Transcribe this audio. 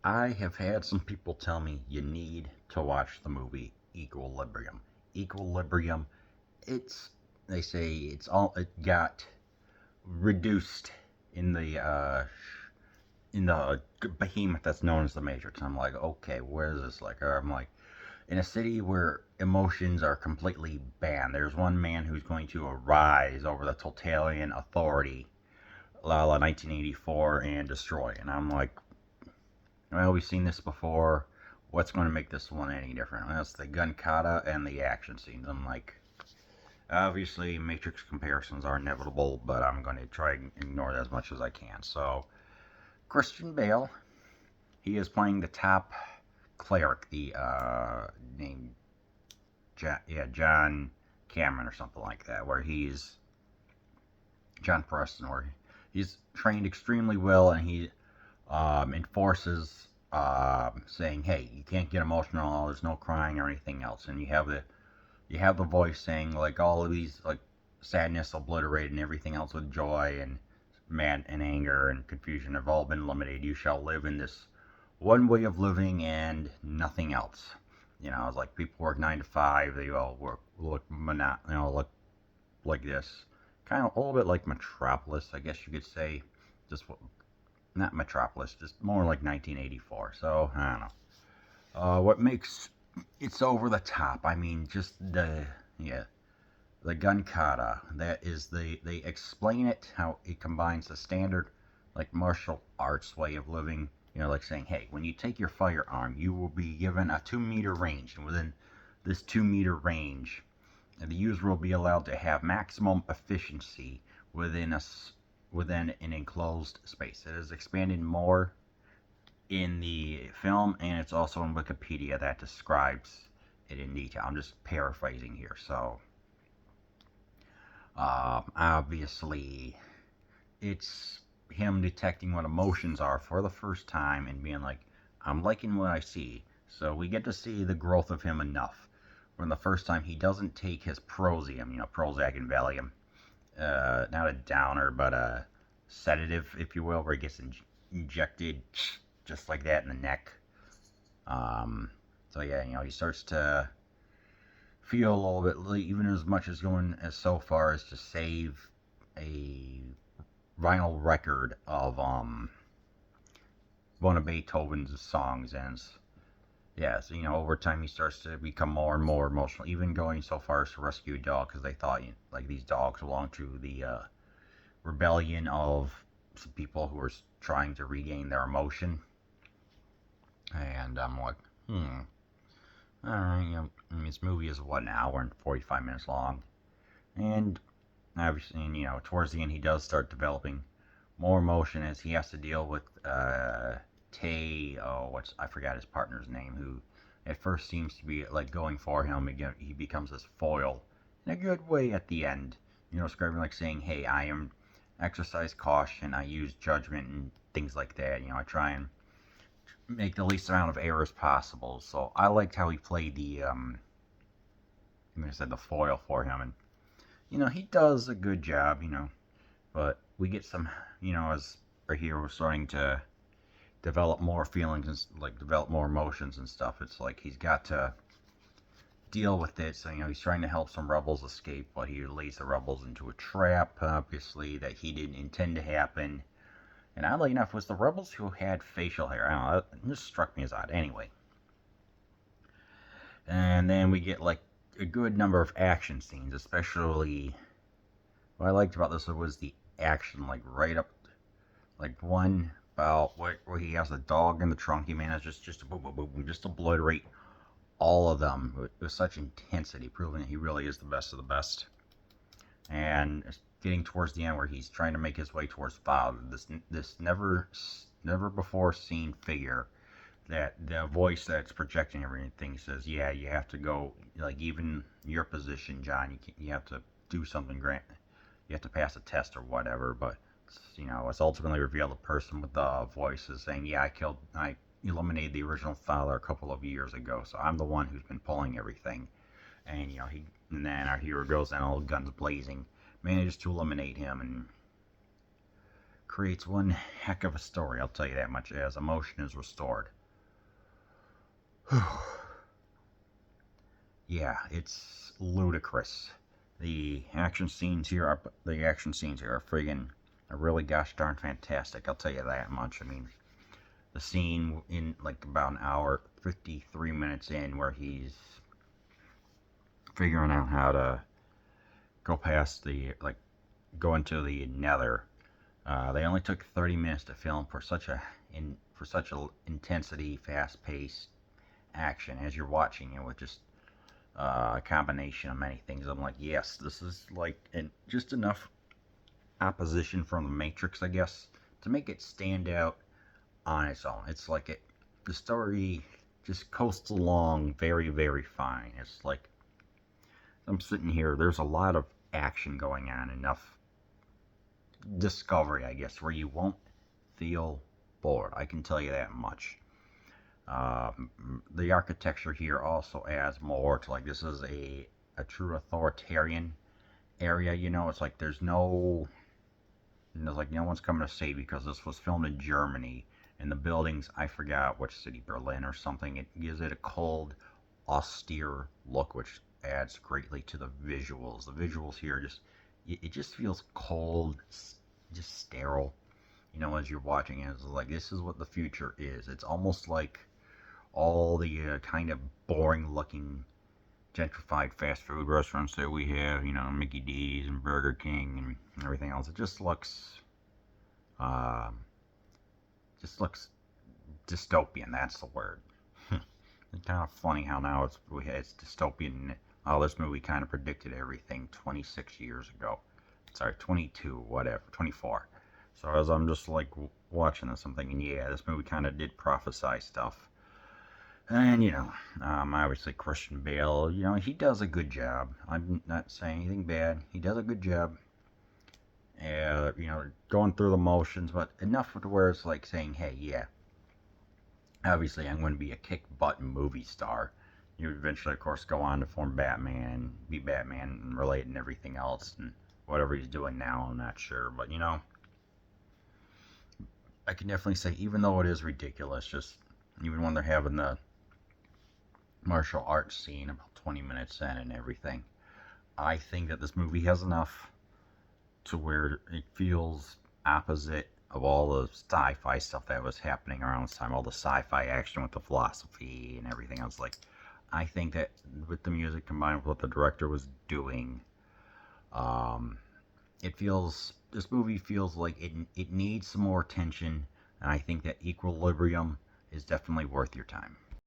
I have had some people tell me you need to watch the movie Equilibrium. Equilibrium, it's they say it got reduced in the behemoth that's known as the Matrix. I'm like, okay, where is this like? Or I'm like, in a city where emotions are completely banned, there's one man who's going to arise over the totalitarian authority, la la 1984, and destroy. And I'm like, well, we've seen this before. What's going to make this one any different? Well, it's the gun kata and the action scenes. I'm like, obviously, Matrix comparisons are inevitable, but I'm going to try and ignore that as much as I can. So, Christian Bale, he is playing the top cleric, the name, John Cameron or something like that, where he's John Preston, where he's trained extremely well and he enforces saying, "Hey, you can't get emotional. There's no crying or anything else." And you have the voice saying like all of these like sadness obliterated and everything else with joy and mad and anger and confusion have all been eliminated. You shall live in this one way of living and nothing else. It's like people work 9 to 5. They all look like this, kind of a little bit like Metropolis, I guess you could say. Just not Metropolis, just more like 1984. So I don't know. What makes it's over the top? I mean, just the gun kata. That is they explain it how it combines the standard like martial arts way of living. Like saying, hey, when you take your firearm, you will be given a 2 meter range, and within this 2 meter range, the user will be allowed to have maximum efficiency within within an enclosed space. It is expanded more in the film, and it's also in Wikipedia that describes it in detail. I'm just paraphrasing here. So, obviously, it's him detecting what emotions are for the first time and being like, I'm liking what I see. So we get to see the growth of him enough. From the first time, he doesn't take his Prozium, Prozac and Valium, not a downer, but a sedative, if you will, where he gets injected just like that in the neck. Um, so yeah, he starts to feel a little bit, even as much as going as so far as to save a vinyl record of one of Beethoven's songs, and yeah, so over time he starts to become more and more emotional, even going so far as to rescue a dog because they thought like these dogs belonged to the rebellion of some people who were trying to regain their emotion. And I'm like, all right, I mean, this movie is what, an hour and 45 minutes long, and obviously, towards the end he does start developing more emotion as he has to deal with Tay. Oh, I forgot his partner's name, who at first seems to be like going for him. Again, he becomes his foil in a good way at the end. Scribbling like saying, "Hey, I am exercise caution. I use judgment and things like that. I try and make the least amount of errors possible." So I liked how he played I said the foil for him, and he does a good job. But we get some, as our hero is starting to develop more feelings and like develop more emotions and stuff. It's like he's got to deal with it. So he's trying to help some rebels escape, but he leads the rebels into a trap, obviously that he didn't intend to happen. And oddly enough, it was the rebels who had facial hair. I don't know. This struck me as odd. Anyway, and then we get like a good number of action scenes, especially. What I liked about this was the action, like right up, like one about where he has the dog in the trunk. He manages just to boom, boom, boom, boom, just obliterate all of them with such intensity, proving that he really is the best of the best. And getting towards the end where he's trying to make his way towards Father, this never before seen figure, that the voice that's projecting everything says, yeah, you have to go, like even your position, John, you have to do something great. You have to pass a test or whatever, but it's ultimately revealed the person with the voice is saying, yeah, I eliminated the original Fowler a couple of years ago, so I'm the one who's been pulling everything. And and then our hero goes down, all guns blazing, manages to eliminate him, and creates one heck of a story, I'll tell you that much, as emotion is restored. Yeah, it's ludicrous. The action scenes here are really gosh darn fantastic. I'll tell you that much. I mean, the scene in like about an hour, 53 minutes in, where he's figuring out how to go past go into the nether. They only took 30 minutes to film for such a intensity, fast-paced action as you're watching it with just a combination of many things. I'm like, yes, this is like just enough opposition from the Matrix, I guess, to make it stand out on its own. It's like the story just coasts along very, very fine. It's like I'm sitting here. There's a lot of action going on, enough discovery, I guess, where you won't feel bored. I can tell you that much. The architecture here also adds more to, like, this is a true authoritarian area. It's like there's no one's coming to save you, because this was filmed in Germany, and the buildings, I forgot which city, Berlin or something. It gives it a cold, austere look, which adds greatly to the visuals. The visuals here it just feels cold, just sterile. As you're watching it, it's like this is what the future is. It's almost like all the kind of boring looking gentrified fast food restaurants that we have, Mickey D's and Burger King and everything else. It just looks dystopian. That's the word. It's kind of funny how now it's dystopian. Oh, this movie kind of predicted everything 26 years ago. Sorry, 22, whatever, 24. So as I'm just like watching this, I'm thinking, yeah, this movie kind of did prophesy stuff. And, obviously Christian Bale, he does a good job. I'm not saying anything bad. He does a good job. Going through the motions, but enough to where it's like saying, hey, yeah, obviously I'm going to be a kick-butt movie star. You eventually, of course, go on to form Batman, be Batman, and relate and everything else, and whatever he's doing now, I'm not sure. But, I can definitely say, even though it is ridiculous, just even when they're having the martial arts scene about 20 minutes in and everything, I think that this movie has enough to where it feels opposite of all the sci-fi stuff that was happening around this time, all the sci-fi action with the philosophy and everything else. Like, I think that with the music combined with what the director was doing, this movie feels like it needs some more attention, and I think that Equilibrium is definitely worth your time.